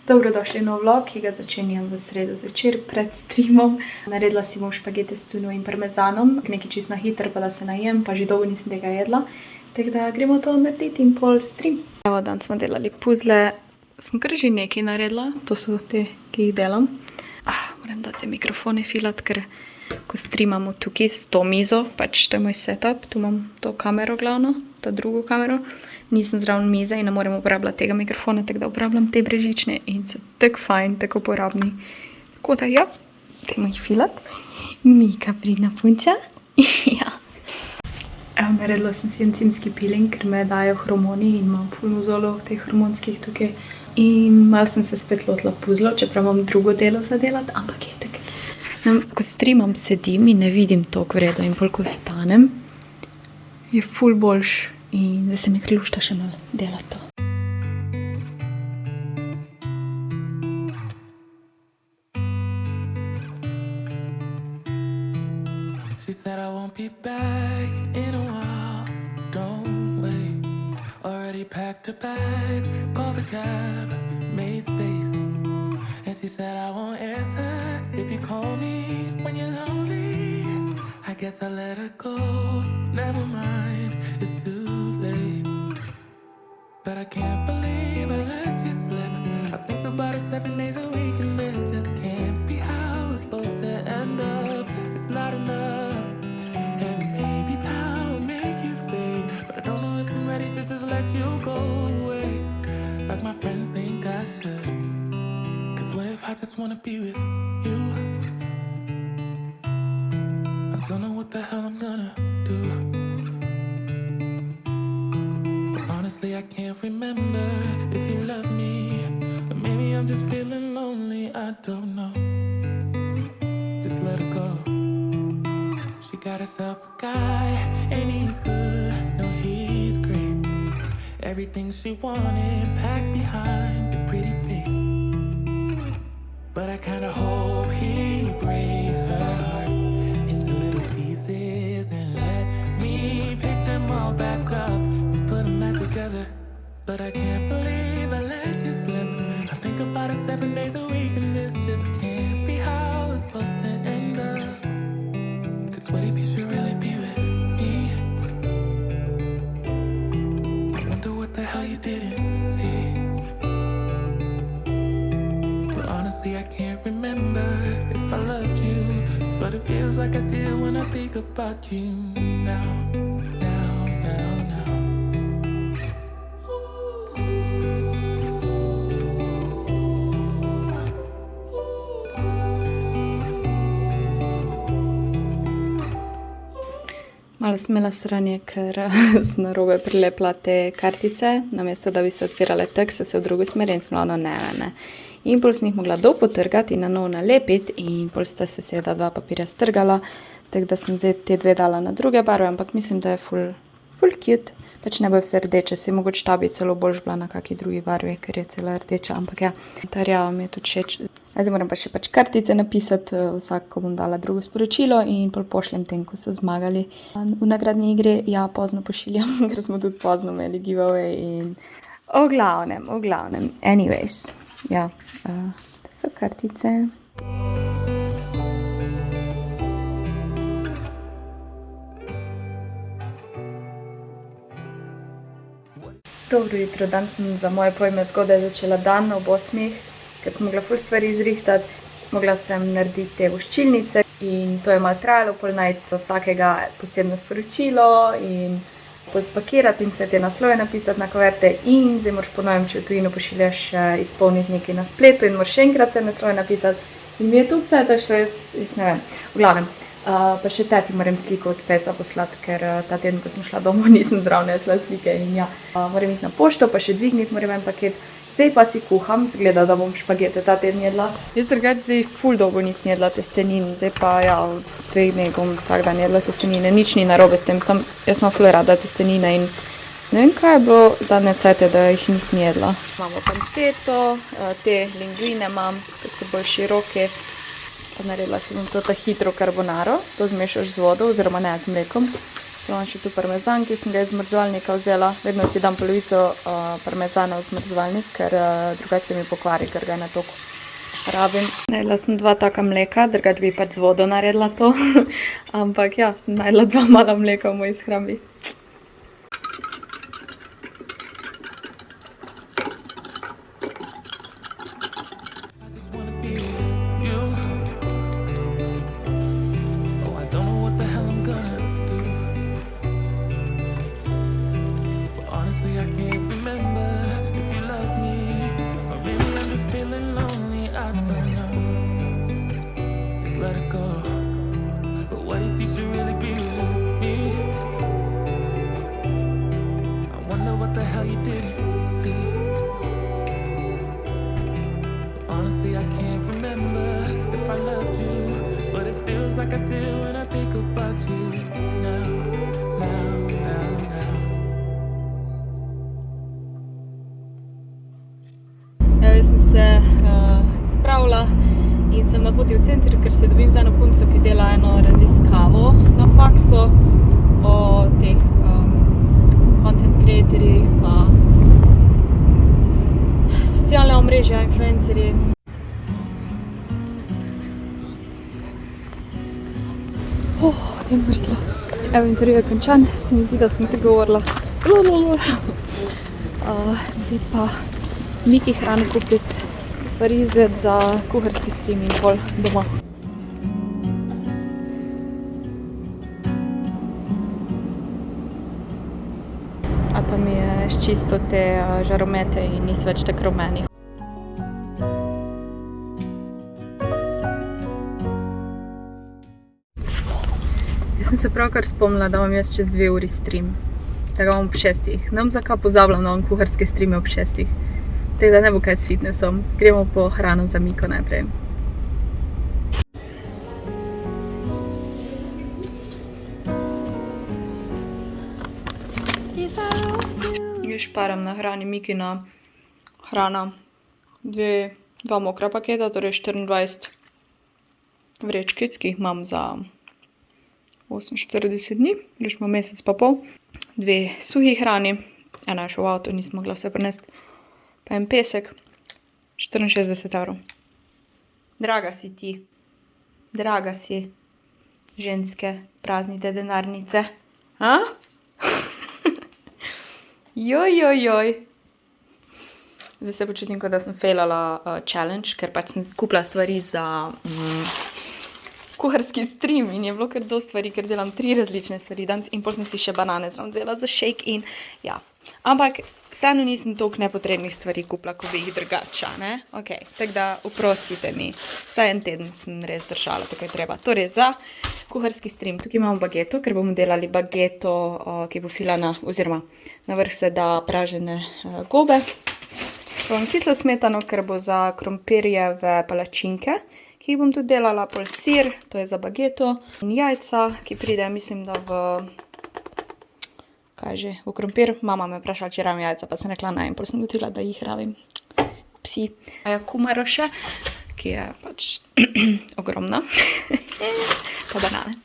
Dobrodošli na vlog, ki ga začenjam v sredo zvečer pred streamom. Naredila si bom špagete s tuno in parmezanom, nekaj čisto na hitro, pa da se najem, pa že dolgo nisem tega jedla. Tako da gremo to narediti in pol stream. Evo, dan smo delali puzle, sem kar že nekaj naredila, to so te, ki jih delam. Moram dati se mikrofone filat, ker ko streamamo tukaj s to mizo, pač to je moj setup, tu imam to kamero glavno, ta drugo kamero. Nisem zraven mize in ne morem uporabljati tega mikrofona, tako da uporabljam te brežične in so tako fajn, tako uporabni. Tako da ja, gremo jih filat. Mika pridna punca. Ja. Evo, naredila sem si encimski peeling, ker me dajo hormoni in imam ful mozolov teh hormonskih tukaj. In malo sem se spet lotila puzlo, čeprav imam drugo delo za delati, ampak je tako. Ko streamam, sedim in ne vidim toliko vredo in pol ko vstanem, je ful boljš. In zdaj se mi lušta še malo delati to. She said I won't be back in a while, don't wait. Already packed her bags, called the cab, made space. And she said I won't answer if you call me when you're lonely. I guess I let her go, never mind, it's too late. But I can't believe I let you slip. I think about it 7 days a week and this just can't be how it's supposed to end up. It's not enough. And maybe time will make you fade, but I don't know if I'm ready to just let you go away like my friends think I should. Cause what if I just wanna be with you? I don't know what the hell I'm gonna do. But honestly, I can't remember if you love me. Or maybe I'm just feeling lonely, I don't know. Just let her go. She got herself a guy, and he's good, no, he's great. Everything she wanted packed behind the pretty face. But I kinda hope he breaks her heart into little pieces and let me pick them all back up and put them back together. But I can't believe I let you slip. I think about it 7 days a week and this just can't be how it's supposed to end up. Cause what if you should really be with me? I wonder what the hell you didn't see. But honestly, I can't remember if I loved you, but it feels like I did when I think about you now. Malo sem imela sranje, ker sem narobe prilepila te kartice, namesto da bi se odpirale tak, so se v drugo smer in sem bila, ne. In pol sem jih mogla dol potrgati in na novo nalepiti in pol sta se seveda dva papirja strgala, tako da sem zdaj te dve dala na druge barve, ampak mislim, da je ful cute. Pač ne bo vse rdeče, si mogoče ta bi celo boljš bila na kaki drugi barvi, ker je cela rdeča, ampak ja, ta rjava mi je tudi všeč. Zdaj moram pa še pač kartice napisati, vsako bom dala drugo sporočilo in pol pošljem tem, ko so zmagali v nagradni igri. Ja, pozno pošiljam, ker smo tudi pozno imeli giveaway in v glavnem. Anyways, ja, to so kartice. Dobro jutro, dan sem za moje pojme zgodaj začela dan ob 8, ker sem mogla ful stvari izrihtati. Mogla sem narediti te voščilnice in to je malo trajalo, pol najti za vsakega posebno sporočilo in pol spakirati in vse te naslove napisati na kuverte in zdaj moraš po novem, če v tujino pošiljaš, izpolniti nekaj na spletu in moraš še enkrat vse naslove napisati. In mi je tu vse to šlo, jaz ne vem, v glavnem. Pa še teti moram sliko od pesa poslati, ker ta teden, ko sem šla domov, nisem zraven nesla slike in ja, moram iti na pošto, pa še dvigniti moram en paket. Zdaj pa si kuham, zgleda, da bom špagete ta teden jedla. Jaz drugače zdaj ful dolgo nisem jedla testenin, zdaj pa ja, v 2 dneh bom vsak dan jedla testenine, nič ni narobe s tem, jaz imam ful rada testenine in ne vem, kaj je bilo zadnje cajte, da jih nisem jedla. Imamo panceto, te linguine imam, ki so bolj široke. Naredila si bom to hitro carbonaro, to zmešaš z vodo oziroma ne z mlekom. Tu imam še tu parmezan, ki sem ga iz zmrzovalnika vzela. Vedno si dam polovico parmezana v zmrzovalnik, ker drugače mi pokvari, ker ga ne toliko rabim. Naredila sem 2 taka mleka, drugače bi pač z vodo naredila to. Ampak ja, sem naredila 2 mala mleka v moji shrambi. Like I do when I think about you now. Ja, jaz sem se spravila in sem na poti v center, ker se dobim z eno punco, ki dela eno raziskavo na faksu o teh content creatorjih pa socialne omrežja, influencerji. Je mrzlo. Evo, intervju je končan, se mi zdi, da sem te govorila. Zdaj pa Miki hrano kupiti, stvari vzeti za kuharski stream in pol doma. A tam je sčisto te žaromete in niso več tako rumeni. Jaz sem se pravkar spomnila, da imam jaz čez 2 uri stream. Tega imam ob 6. Ne vem, zakaj pozabljam, da imam kuharske streame ob 6. Tako da ne bo kaj s fitnessom. Gremo po hrano za Miko najprej. Jaz šparam na hrani Mikina hrana. 2 mokra paketa, torej 24 vrečkic, ki jih imam za 48 dni, že imam mesec pa pol. 2 suhi hrani, ena je še v avtu, nisem mogla vse prinesti. Pa en pesek, 64 €. Draga si ti, draga si, ženske, praznite denarnice. A? Joj. Zdaj se počutim, kot da sem failala challenge, ker pač sem kupila stvari za kuharski stream in je bilo kar dosti stvari, ker delam 3 različne stvari danes in pol sem si še banane zraven vzela za shake in ja. Ampak vseeno nisem toliko nepotrebnih stvari kupila, ko bi jih drugače, ne? Ok, tako da oprostite mi, vsaj en teden sem res držala, tako je treba. Torej za kuharski stream, tukaj imamo bageto, ker bomo delali bageto, ki bo filana, oziroma na vrh se da pražene gobe. Imam kislo smetano, ker bo za krompirjeve palačinke, ki jih bom tudi delala, pol sir, to je za bageto, in jajca, ki pride, mislim, da v krompir. Mama me vprašala, če rabim jajca, pa sem rekla ne, in pol sem gotovila, da jih rabim. Psi. Kumaro še, ki je pač ogromna. Pa banane.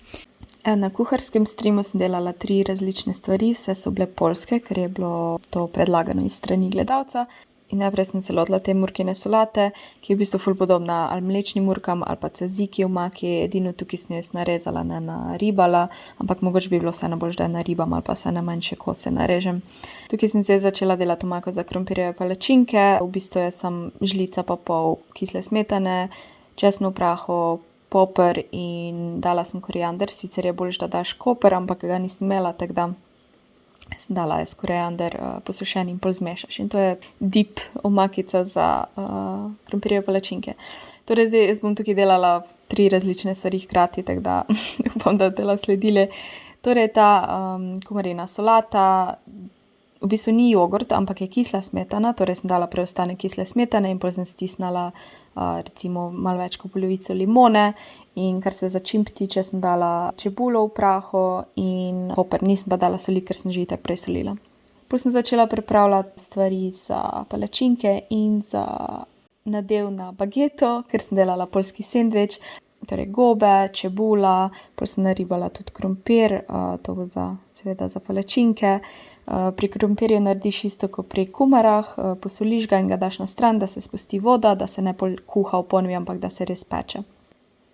Na kuharskem streamu sem delala 3 različne stvari, vse so bile poljske, ker je bilo to predlagano iz strani gledalca. In najprej sem se lotila te murkine solate, ki je v bistvu ful podobna ali mlečnim murkam ali pa tzatziki v maki, edino tukaj sem jaz narezala, ne naribala, ampak mogoče bi bilo vseeno boljše, da naribam ali pa vse na manjše kose narežem. Tukaj sem zdaj začela delati omako za krompirjeve palačinke, v bistvu je samo žlica pa pol kisle smetane, česnov prahu, poper in dala sem koriander, sicer je boljše, da daš koper, ampak ga nisem imela, tako da sem dala jaz koriander posušen in pol zmešaš. In to je dip omakica za krompirjeve palačinke. Torej zdaj jaz bom tukaj delala 3 različne stvari hkrati, tako da upam, da dela sledile. Torej ta kumarina solata, v bistvu ni jogurt, ampak je kisla smetana, torej sem dala preostanek kisle smetane in pol sem stisnala recimo malo več kot polovico limone. In kar se začimb tiče, sem dala čebulo v prahu in poper, nisem pa dala soli, ker sem že itak prej solila. Potem sem začela pripravljati stvari za palačinke in za nadev na bageto, ker sem delala poljski sendvič. torej gobe, čebula, potem sem naribala tudi krompir, to bo seveda za palačinke. Pri krompirju narediš isto kot pri kumarah, posoliš ga in ga daš na stran, da se spusti voda, da se ne pol kuha v ponvi, ampak da se res peče.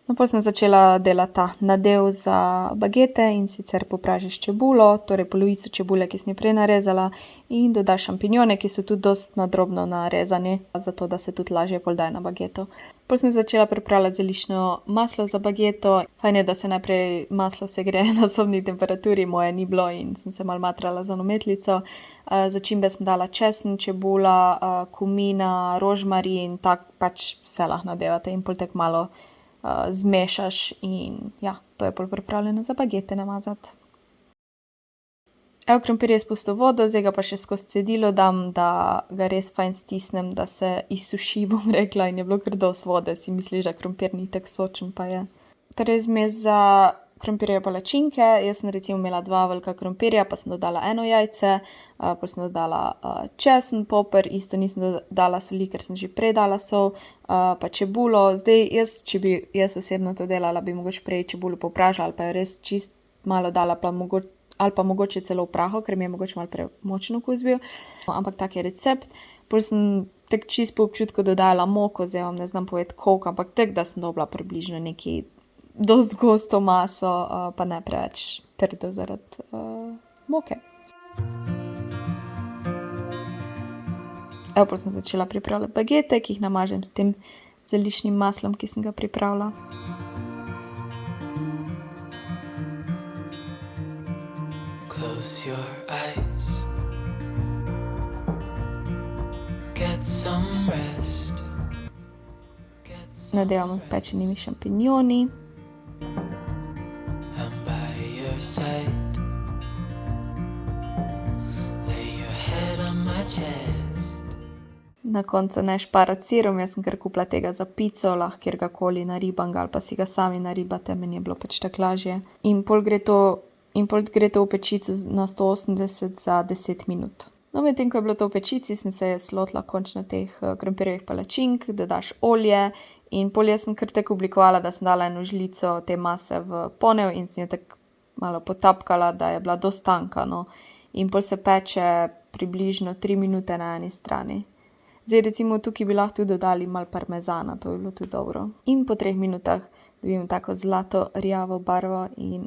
No, potem sem začela delati ta nadev za bagete, in sicer popražiš čebulo, torej polovico čebule, ki sem jo prej narezala, in dodaš šampinjone, ki so tudi dosti na drobno narezani, zato da se tudi lažje pol daje na bageto. Potem sem začela pripravljati zeliščno maslo za bageto. Fajn je, da se najprej maslo segreje na sobni temperaturi, moje ni bilo in sem se malo matrala z ono metlico. Začimbe sem dala česen, čebula, kumina, rožmarin, tako pač vse lahko nadevate in pol tako malo zmešaš in ja, to je pol pripravljeno za bagete namazati. Evo, krompir je spustil vodo, zdaj ga pa še skozi cedilo dam, da ga res fajn stisnem, da se izsuši, bom rekla, in je bilo kar dosti vode, si misliš, da krompir ni tako sočen, pa je. Torej zmes za krompirjeve palačinke, jaz sem recimo imela 2 velika krompirja, pa sem dodala 1 jajce, pa sem dodala česen, poper, isto nisem dodala soli, ker sem že prej dala sol, pa čebulo. Zdaj če bi jaz osebno to delala, bi mogoče prej čebulo popražila ali pa jo res čist malo dala, ali pa mogoče celo v prahu, ker mi je mogoče malo premočen okus bil, ampak tak je recept. Potem sem tako čist po občutku dodala moko, zdaj vam ne znam povedati koliko, ampak tako, da sem dobila približno neki dosti gosto maso, pa ne preveč trdo zaradi moke. Evo, potem sem začela pripravljati bagete, ki jih namažem s tem zeliščnim maslom, ki sem ga pripravila. Close your eyes. Get some rest. Nadevamo s pečenimi šampinjoni. I'm by your side. Lay your head on my chest. Na koncu ne šparati sirom, jaz sem kar kupila tega za pico, lahko kjerkoli naribam ga ali pa si ga sami naribate, meni je bilo pač tako lažje. In pol gre to v pečico na 180 za 10 minut. No, medtem ko je bilo to v pečici, sem se lotila končno teh krompirjevih palačink, dodaš olje in pol jaz sem kar tako oblikovala, da sem dala 1 žlico te mase v ponev in sem jo tako malo potapkala, da je bila dosti tanka, no. In pol se peče približno 3 minute na eni strani. Zdaj recimo tukaj bi lahko tudi dodali malo parmezana, to bi bilo tudi dobro. In po 3 minutah dobim tako zlato rjavo barvo in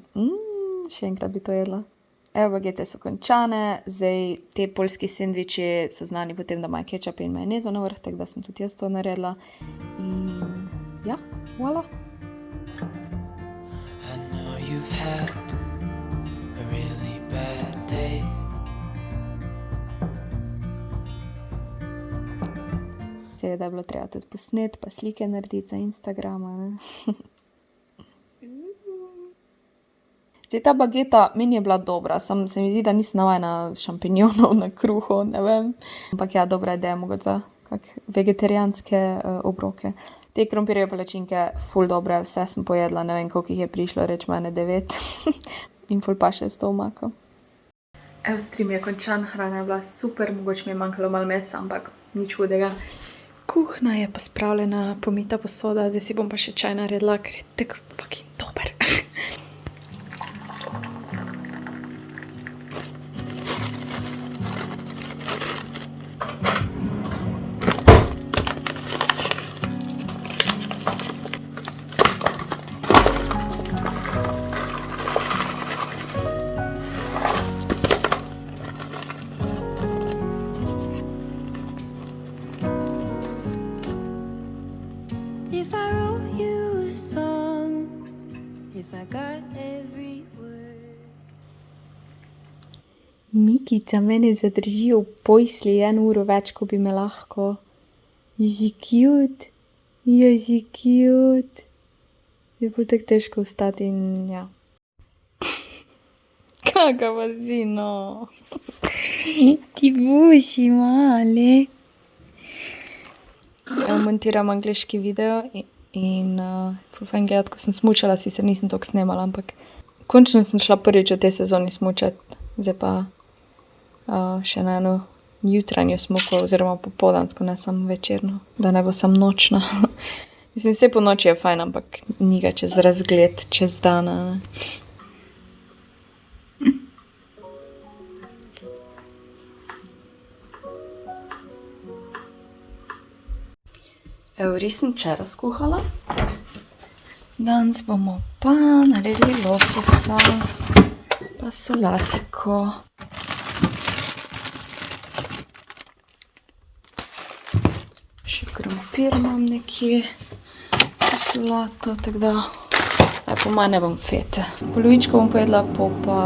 še enkrat bi to jedla. Evo, bagete so končane, zdaj te poljski sendviči so znani po tem, da imajo kečap in majonezo na vrh, tako da sem tudi jaz to naredila. In ja, voilà. I know you've had a really bad day. Seveda je bilo treba tudi posnet, pa slike narediti za Instagrama, ne. Zdaj ta bageta meni je bila dobra, samo se mi zdi, da nisem navajena šampinjonov na kruhu, ne vem. Ampak ja, dobra ideja mogoče za kak vegetarijanske obroke. Te krompirjeve palačinke ful dobre, vse sem pojedla, ne vem koliko jih je prišlo, recimo 9 in ful paše s to omako. Evo, stream je končan, hrana je bila super, mogoče mi je manjkalo malo mesa, ampak nič hudega. Kuhna je pa spravljena, pomita posoda, zdaj si bom pa še čaj naredila, ker je tako fucking dober. If I wrote you a song, if I got every word. Mikica mene zadrži v posli 1 uro več, ko bi me lahko. Si cute, ja si cute. Je bolj tako težko vstati in ja. Kaka pa si, no. Ti buši male. Montiram angleški video in ful fajn gledati, ko sem smučala, sicer nisem toliko snemala, ampak končno sem šla prvič v tej sezoni smučati, zdaj pa še na eno jutranjo smuko oziroma popoldansko, ne samo večerno, da ne bo samo nočna. Mislim, vse po noči je fajn, ampak ni ga čez razgled, čez dana. Ne? Evo, res sem včeraj skuhala. Danes bomo pa naredili lososa, pa solatiko. Še krompir imam nekje, pa solato, tako da po manj ne bom fete. Polovičko bom pojedla, pa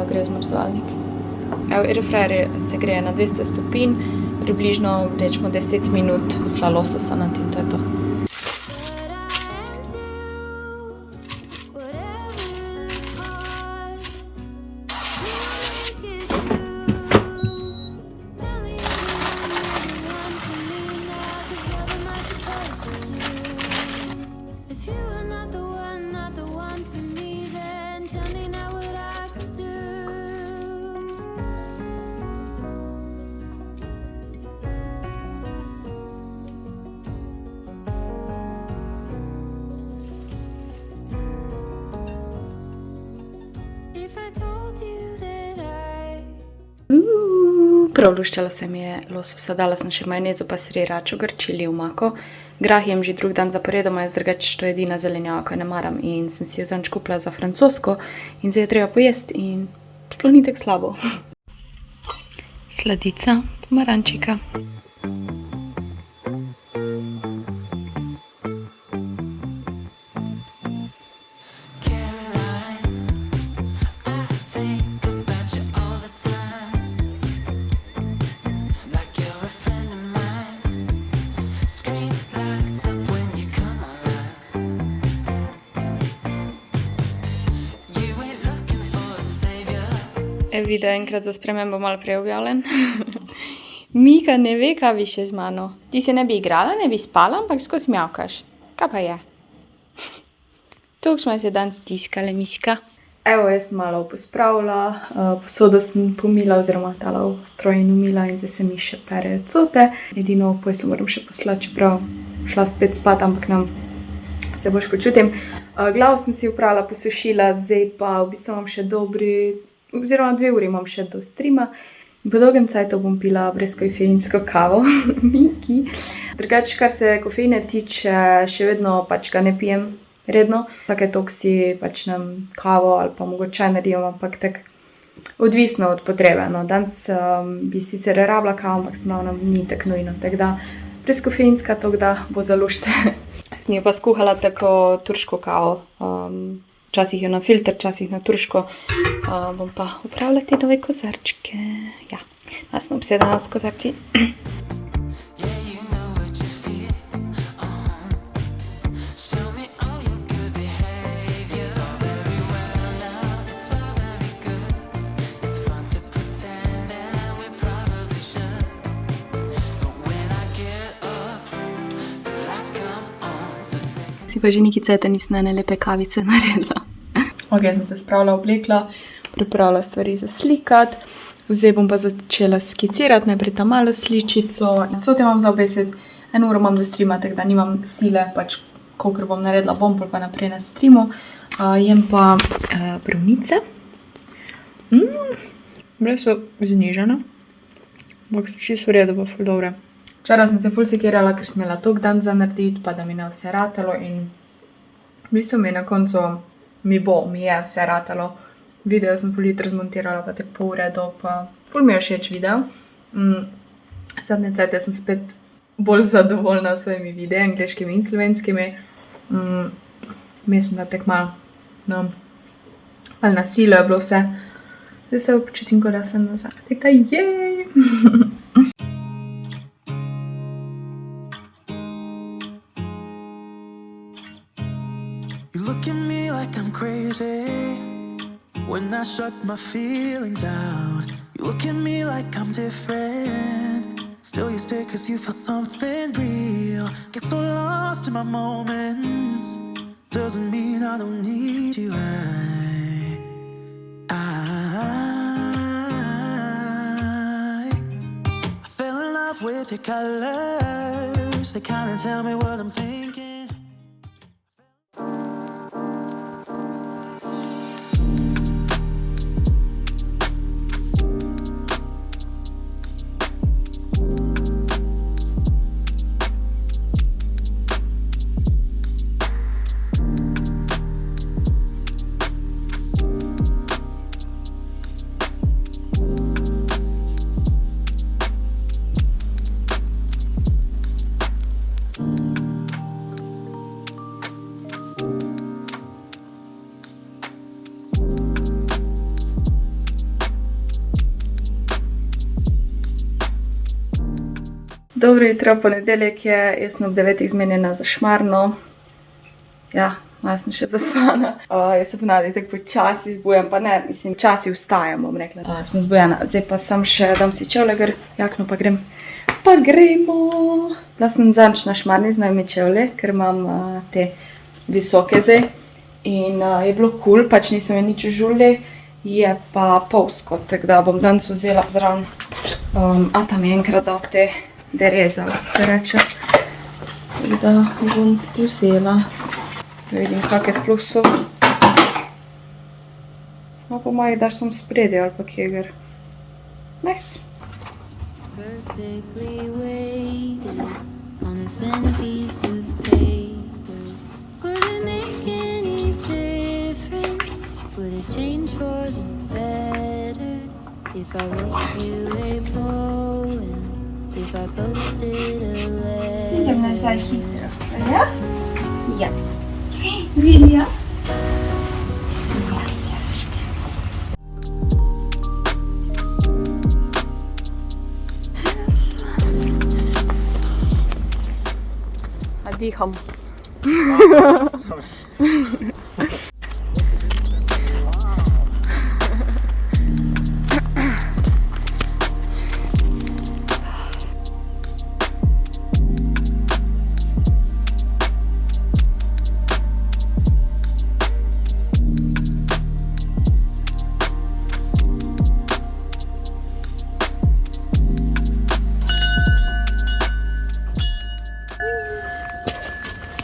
gre v zmrzovalnik. Evo, airfryer se greje na 200 stopinj, približno, rečemo 10 minut posla lososa na in to je to. Prav luščalo se mi je lososa, dala sem še majonezo pa sriračo, čili v mako. Grah jem že drug dan zaporedoma, jaz drugače to je edina zelenjava, ko je ne maram in sem si jo zadnjič kupila za francosko in zdaj je treba pojesti in sploh ni tako slabo. Sladica pomarančika. Video enkrat za spremembo malo preobjavljen. Mika ne ve, kaj bi še z mano. Ti se ne bi igrala, ne bi spala, ampak skozi mjavkaš. Kaj pa je? Toliko smo se dan stiskale, Miška. Evo, jaz sem malo pospravila, posodo sem pomila oziroma tala v strojin umila in zdaj se mi še perejo cote. Edino pojso moram še poslati, čeprav šla spet spat, ampak nam se boš počutim. Glavo sem si uprala, posušila, zdaj pa v bistvu imam še oziroma 2 uri imam še do streama. Po dolgem cajtu bom pila brezkofeinsko kavo, Miki. Drugače, kar se kofeine tiče, še vedno pač ga ne pijem redno. Vsake toliko si pač nam kavo ali pa mogoče naredim, ampak tako odvisno od potrebe. No, danes bi sicer rabila kavo, ampak sem ravno ni tako nujno. Tako da brezkofeinska, tako da bo zalušte. Sem jo pa skuhala tako turško kavo. Včasih jo na filter, včasih na turško. Bom pa upravila te nove kozarčke. Ja, jaz sem obsedena s kozarci. Si pa že neki cajta nisem ene lepe kavice naredila. Ok, sem se spravila, oblekla, pripravila stvari za slikati. Zdaj bom pa začela skicirati, najprej ta malo sličico. Cote imam za obesiti, 1 uro imam do streama, tako da nimam sile, pač kolikor bom naredila, bom pa naprej na streamu. Jem pa brownice. Bile so znižene, ampak so čisto v redu, pa ful dobre. Včeraj sem se ful sekirala, ker sem imela toliko dan za narediti, pa da mi ne vse ratalo in v bistvu mi na koncu mi je vse ratalo. Video sem ful hitro zmontirala, pa tako pol ure do, pa ful mi je všeč video. Zadnje cajte sem spet bolj zadovoljna s svojimi videi, angleškimi in slovenskimi. Mislim, da tako malo na silo je bilo vse. Zdaj se počutim, kot da sem nazaj. Tako da jej! Look at me like I'm crazy when I shut my feelings out. You look at me like I'm different, still you stay cause you feel something real. Get so lost in my moments, doesn't mean I don't need you. I fell in love with your colors, they kinda tell me what I'm thinking. Dobro jutro, ponedeljek je, jaz sem ob 9 zmenjena za Šmarno. Ja, malo sem še zaspana. Jaz se ponavadi tako počasi zbujam, pa ne, mislim, časi vstajam, bom rekla. Sem zbujena, zdaj pa sem še, dam si čevlje gor, jakno pa grem. Pa gremo! Bila sem zadnjič na Šmarni z novimi čevlji, ker imam te visoke zdaj. In je bilo cool, pač nisem je nič užulji, je pa polsko, tako da bom danes vzela zraven. Tam je enkrat dal te derezala, se reče. Tako da bom vzela. Da vidim, kakve sploh so. No, po mojih daš sem spredi ali pa kje gor. Nice. Perfectly weighted on a thin piece of paper. Would it make any difference? Would it change for the better if I wrote you a poem? If I posted a letter? Idem nazaj hitro, ja? Ja. Vilja. Diham.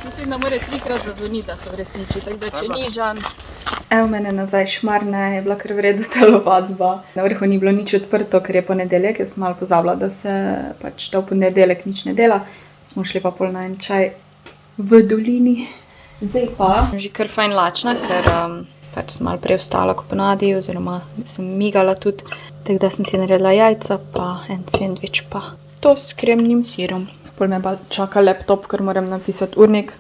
Mislim, da mora 3-krat zazvoniti, da se uresniči, tako da če ni Žan. Evo mene nazaj Šmarne, je bila kar v redu telovadba. Na vrhu ni bilo nič odprto, ker je ponedeljek, jaz sem malo pozabila, da se pač v ponedeljek nič ne dela. Smo šli pa pol na en čaj v dolini. Zdaj pa sem že kar fajn lačna, ker pač sem malo prej vstala kot ponavadi, oziroma sem migala tudi. Tako da sem si naredila jajca, pa en sendvič pa to s kremnim sirom. Pol me pa čaka laptop, ker moram napisati urnik.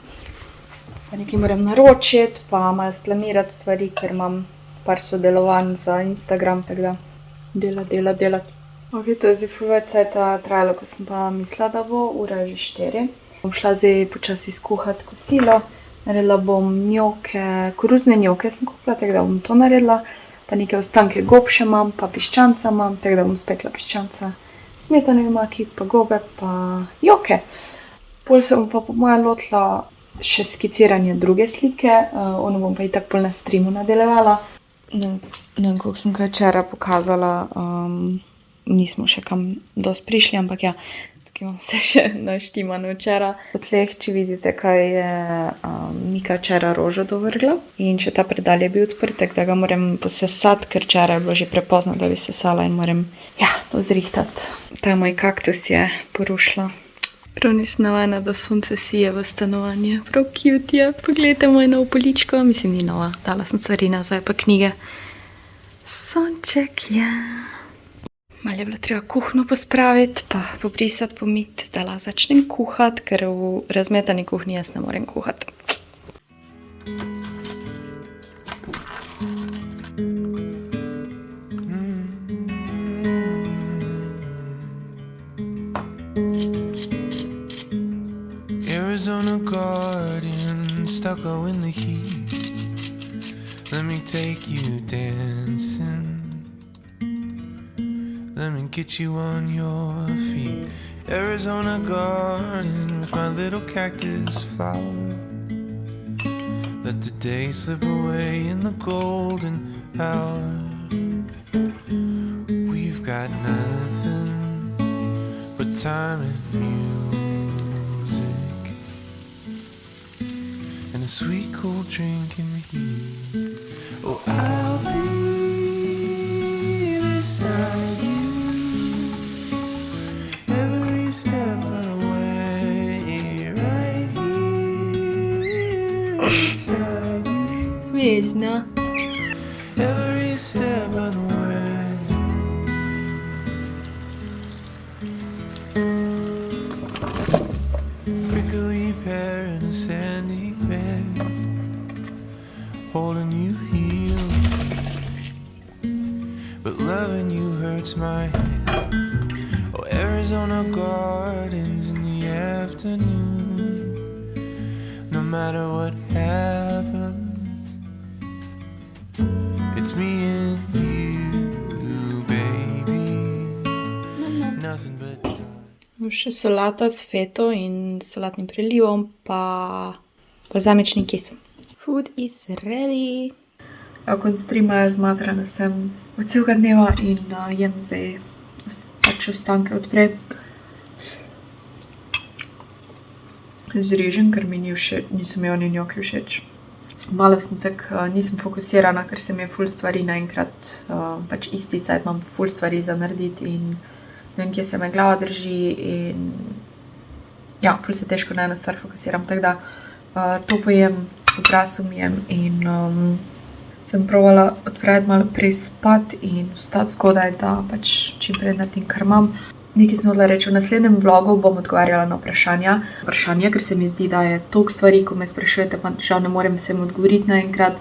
Pa nekaj moram naročiti, pa malo splanirati stvari, ker imam par sodelovanj za Instagram, tako da delat. Ok, to je zdaj ful več cajta trajalo, ko sem pa mislila, da bo, ura je že 4. Bom šla zdaj počasi skuhati kosilo. Naredila bom njoke, koruzne njoke sem kupila, tako da bom to naredila. Pa neke ostanke gobše imam, pa piščanca imam, tako da bom spekla piščanca. Smetanovi maki, pa gobe, pa joke. Pol se bom pa po moje lotila še skiciranje druge slike, ono bom pa itak pol na streamu nadaljevala. Ne vem, koliko sem kaj včeraj pokazala, nismo še kam dosti prišli, ampak ja, tukaj imam vse še naštimano včeraj. Po tleh, če vidite, kaj je Mika včeraj rožo dovrgla in še ta predal je bil odprt, tako da ga moram posesati, ker včeraj je bilo že prepozno, da bi sesala in moram to zrihtati. Ta moj kaktus je porušila. Prav nisem navajena, da sonce sije v stanovanje. Prav cute je. Poglejte moje novo poličko. Mislim, ni nova. Dala sem stvari nazaj, pa knjige. Sonček je. Malo je bilo treba kuhno pospraviti, pa pobrisati, pomiti, da lahko začnem kuhati, ker v razmetani kuhinji jaz ne morem kuhati. Arizona garden, stucco in the heat. Let me take you dancing. Let me get you on your feet. Arizona garden with my little cactus flower. Let the day slip away in the golden hour. We've got nothing but time and music, and a sweet cold drink in the heat. Oh, I'll be beside you every step of the way, right here beside you Смішно. every step of the way. Prickly pear in a sandy bed, holding you heals me, but loving you hurts my head. Oh, Arizona gardens in the afternoon. No matter what happens, it's me and you, baby. Nothing but Še solata s feto in solatnim prelivom pa balzamičnim kisom. Food is ready. Konc streama je zmatrana sem od celega dneva in jem zdaj pač ostanke od prej. Zrežem, ker mi niso mi oni njoki všeč. Malo sem tako, nisem fokusirana, ker se mi je ful stvari naenkrat, pač isti cajt imam ful stvari za narediti in ne vem, kje se me glava drži in ja, ful se težko na eno stvar fokusiram, tako da to pojem, obraz umijem in sem provala odpraviti malo prej spat in vstati zgodaj, da pač čim prej naredim, kar imam. Nekaj sem hodila reči, v naslednjem vlogu bom odgovarjala na vprašanja, ker se mi zdi, da je toliko stvari, ko me sprašujete, pa žal ne morem vsem odgovoriti naenkrat,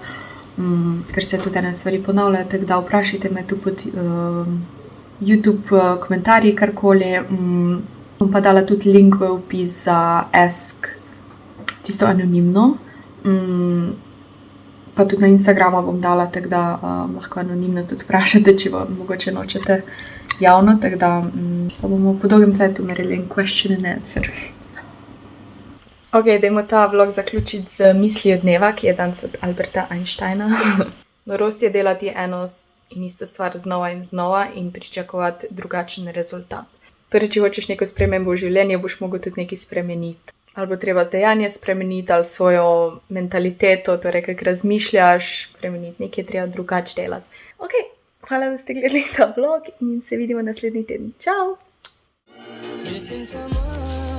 ker se tudi ene stvari ponavljajo, tako da vprašajte me tu pod YouTube komentarji, karkoli. Bom pa dala tudi link v opis za Ask, tisto anonimno. Pa tudi na Instagramu bom dala, tako da lahko anonimno tudi vprašate, če vam mogoče nočete javno, tako da pa bomo po dolgem cajtu naredili en question and answer. Ok, dajmo ta vlog zaključiti z mislijo dneva, ki je danes od Alberta Einsteina. Norost je delati eno in isto stvar znova in znova in pričakovati drugačen rezultat. Torej, če hočeš neko spremembo v življenju, boš mogel tudi nekaj spremeniti. Ali bo treba dejanje spremeniti, ali svojo mentaliteto, torej, kako razmišljaš, spremeniti, nekaj je treba drugače delati. Ok, hvala, da ste gledali ta vlog in se vidimo naslednji teden. Čau! missing someone.